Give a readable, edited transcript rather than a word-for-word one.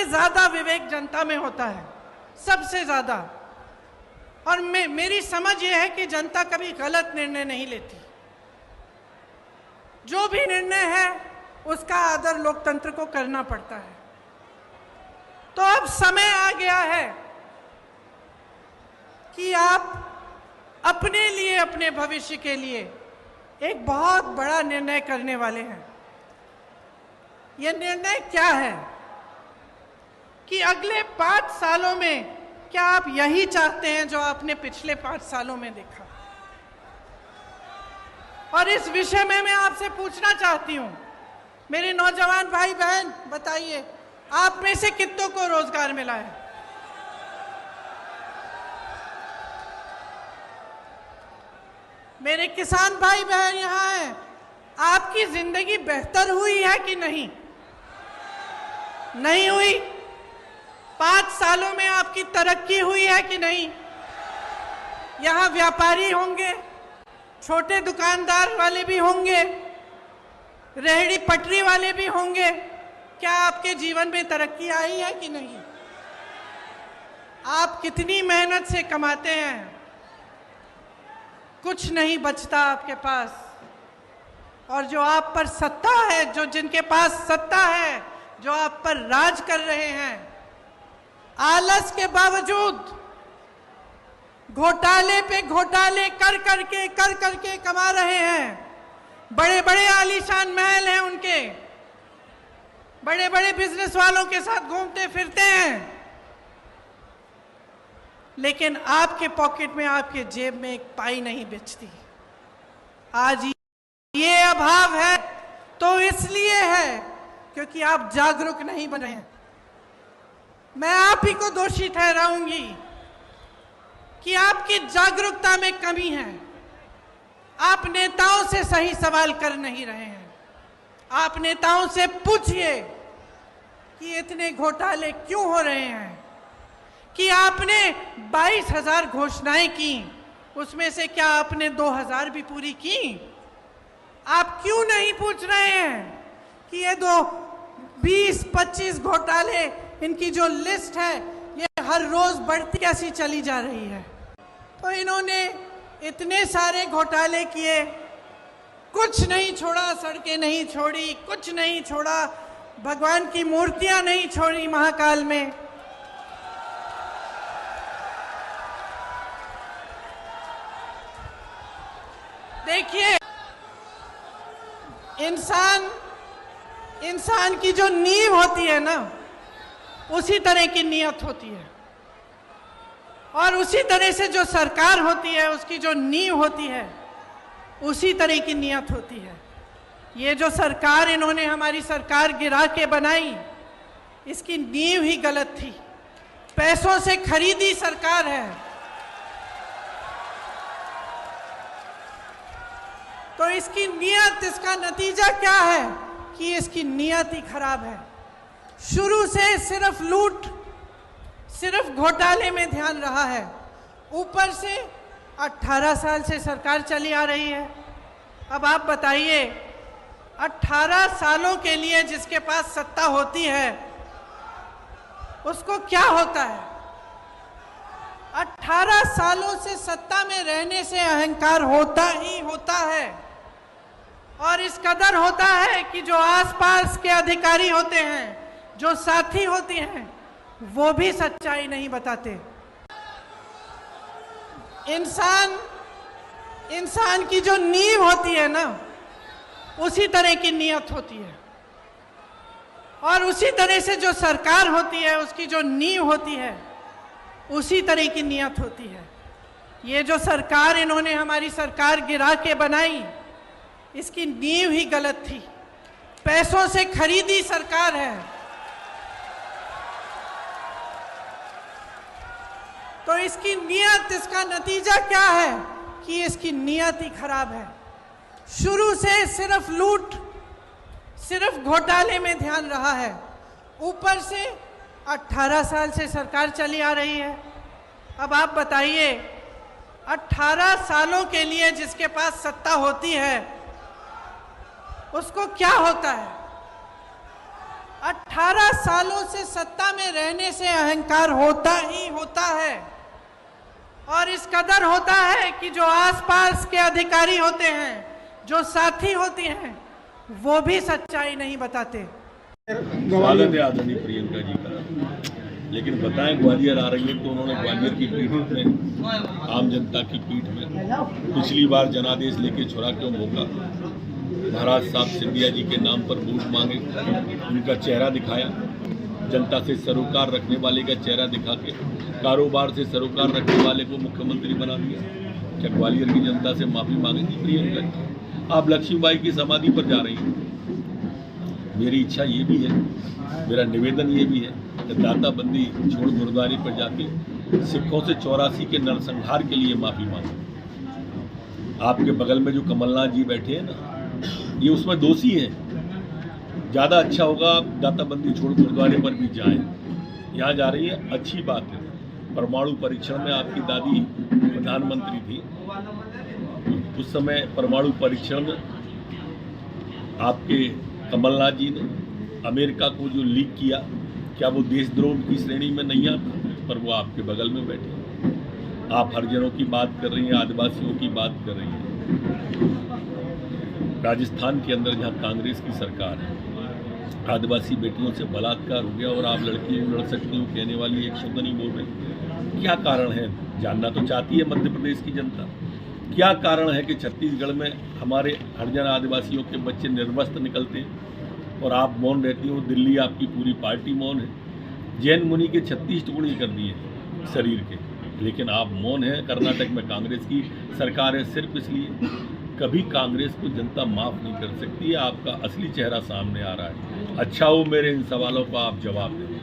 ज्यादा विवेक जनता में होता है, सबसे ज्यादा। और मेरी समझ यह है कि जनता कभी गलत निर्णय नहीं लेती। जो भी निर्णय है उसका आदर लोकतंत्र को करना पड़ता है। तो अब समय आ गया है कि आप अपने लिए, अपने भविष्य के लिए एक बहुत बड़ा निर्णय करने वाले हैं। यह निर्णय क्या है कि अगले 5 सालों में क्या आप यही चाहते हैं जो आपने पिछले 5 सालों में देखा? और इस विषय में मैं आपसे पूछना चाहती हूं, मेरे नौजवान भाई बहन, बताइए आप में से कितनों को रोजगार मिला है? मेरे किसान भाई बहन यहां हैं, आपकी जिंदगी बेहतर हुई है कि नहीं? नहीं हुई? 5 सालों में आपकी तरक्की हुई है कि नहीं? यहां व्यापारी होंगे, छोटे दुकानदार वाले भी होंगे, रेहड़ी पटरी वाले भी होंगे। क्या आपके जीवन में तरक्की आई है कि नहीं? आप कितनी मेहनत से कमाते हैं, कुछ नहीं बचता आपके पास। और जो आप पर सत्ता है, जो जिनके पास सत्ता है, जो आप पर राज कर रहे हैं, आलस के बावजूद घोटाले पे घोटाले कर करके कमा रहे हैं। बड़े बड़े आलीशान महल हैं उनके, बड़े बड़े बिजनेस वालों के साथ घूमते फिरते हैं, लेकिन आपके पॉकेट में, आपके जेब में एक पाई नहीं बचती। आज ये अभाव है तो इसलिए है क्योंकि आप जागरूक नहीं बने हैं। मैं आप ही को दोषी ठहराऊंगी कि आपकी जागरूकता में कमी है। आप नेताओं से सही सवाल कर नहीं रहे हैं। आप नेताओं से पूछिए कि इतने घोटाले क्यों हो रहे हैं, कि आपने 22,000 घोषणाएं की, उसमें से क्या आपने 2,000 भी पूरी की? आप क्यों नहीं पूछ रहे हैं कि ये 20-25 घोटाले, इनकी जो लिस्ट है ये हर रोज बढ़ती कैसी चली जा रही है? तो इन्होंने इतने सारे घोटाले किए, कुछ नहीं छोड़ा, सड़कें नहीं छोड़ी, कुछ नहीं छोड़ा, भगवान की मूर्तियां नहीं छोड़ी महाकाल में। देखिए, इंसान की जो नींव होती है ना, उसी तरह की नियत होती है। और उसी तरह से जो सरकार होती है, उसकी जो नींव होती है, उसी तरह की नियत होती है। ये जो सरकार इन्होंने हमारी सरकार गिरा के बनाई, इसकी नींव ही गलत थी। पैसों से खरीदी सरकार है। तो इसकी नियत, इसका नतीजा क्या है कि इसकी नियत ही खराब है। शुरू से सिर्फ लूट, सिर्फ घोटाले में ध्यान रहा है। ऊपर से 18 साल से सरकार चली आ रही है। अब आप बताइए, 18 सालों के लिए जिसके पास सत्ता होती है उसको क्या होता है? 18 सालों से सत्ता में रहने से अहंकार होता ही होता है। और इस कदर होता है कि जो आसपास के अधिकारी होते हैं, जो साथी होते हैं, वो भी सच्चाई नहीं बताते। इंसान की जो नींव होती है ना, उसी तरह की नियत होती है। और उसी तरह से जो सरकार होती है, उसकी जो नींव होती है, उसी तरह की नियत होती है। ये जो सरकार इन्होंने हमारी सरकार गिरा के बनाई, इसकी नींव ही गलत थी। पैसों से खरीदी सरकार है। तो इसकी नियत, इसका नतीजा क्या है कि इसकी नियत ही खराब है। शुरू से सिर्फ लूट, सिर्फ घोटाले में ध्यान रहा है। ऊपर से 18 साल से सरकार चली आ रही है। अब आप बताइए, 18 सालों के लिए जिसके पास सत्ता होती है उसको क्या होता है? 18 सालों से सत्ता में रहने से अहंकार होता ही होता है, और इस कदर होता है कि जो आसपास के अधिकारी होते हैं, जो साथी होते हैं, वो भी सच्चाई नहीं बताते। स्वागत है आदरणीय प्रियंका जी का, लेकिन बताएं ग्वालियर आ रही है तो उन्होंने ग्वालियर की पीठ में, आम जनता की पीठ में पिछली बार जनादेश लेके छुरा क्यों भोंका? महाराज साहब सिंधिया जी के नाम पर वोट मांगे, उनका चेहरा दिखाया, जनता से सरोकार रखने वाले का चेहरा दिखा के कारोबार से सरोकार रखने वाले को मुख्यमंत्री बना दिया। क्या ग्वालियर की जनता से माफी मांगेगी प्रियंका जी? आप लक्ष्मीबाई की समाधि पर जा रही हैं। मेरी इच्छा ये भी है, मेरा निवेदन ये भी है कि दाता बंदी छोड़ गुरुद्वारे पर जाके सिखों से 84 के नरसंहार के लिए माफी मांगो। आपके बगल में जो कमलनाथ जी बैठे हैं ना, ये उसमें दोषी हैं। ज़्यादा अच्छा होगा आप दाता बंदी छोड़ गुरुद्वारे पर भी जाएं। यहाँ जा रही है, अच्छी बात है। परमाणु परीक्षण में आपकी दादी प्रधानमंत्री थी, उस समय परमाणु परीक्षण में आपके कमलनाथ जी ने अमेरिका को जो लीक किया, क्या वो देशद्रोह की श्रेणी में नहीं आता? पर वो आपके बगल में बैठे। आप हरिजनों की बात कर रही हैं, आदिवासियों की बात कर रही हैं। राजस्थान के अंदर जहाँ कांग्रेस की सरकार है, आदिवासी बेटियों से बलात्कार हो गया और आप लड़की लड़ सकती हो कहने वाली एक शब्द नहीं बोल रहे। क्या कारण है? जानना तो चाहती है मध्य प्रदेश की जनता। क्या कारण है कि छत्तीसगढ़ में हमारे हरिजन आदिवासियों के बच्चे निर्वस्त्र निकलते हैं और आप मौन रहती हो? दिल्ली आपकी पूरी पार्टी मौन है। जैन मुनि के 36 टुकड़े कर दिए शरीर के, लेकिन आप मौन हैं। कर्नाटक में कांग्रेस की सरकार है, सिर्फ इसलिए कभी कांग्रेस को जनता माफ़ नहीं कर सकती है। आपका असली चेहरा सामने आ रहा है। अच्छा हो मेरे इन सवालों का आप जवाब दें।